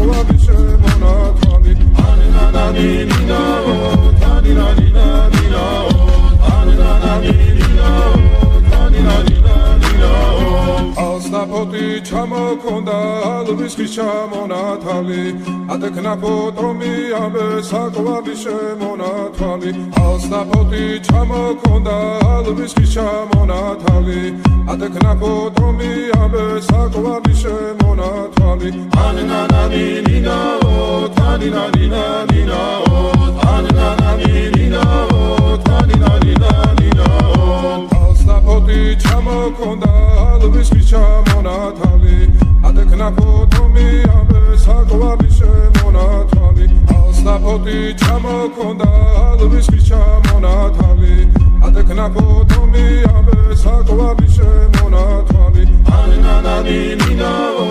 საყვარლის შემონათვალი ანანანინინაო თანინანინანინაო ანანანინინაო თანინანინანინაო ალსნაფოტი ჩამოქონდა ალვის ხის ჩამონათალი ადექნა ფოტომი ამე საყვარლის შემონათვალი ალსნაფოტი ჩამოქონდა ალვის ხის ჩამონათალი ადექნა ფოტომი ამე საყვარლის შემონათვალი ანანანინინაო თანინანინანინაო ანანანინინაო თანინანინანინაო ალსნაფოტი ჩამოქონდა ალვის ხის ჩამონათალი ადექნა ფოტომი ამე საყვარლის შემონათვალი ალსნაფოტი ჩამოქონდა ალვის ხის ჩამონათალი ადექნა ფოტომი ამე საყვარლის შემონათვალი ანანანინინაო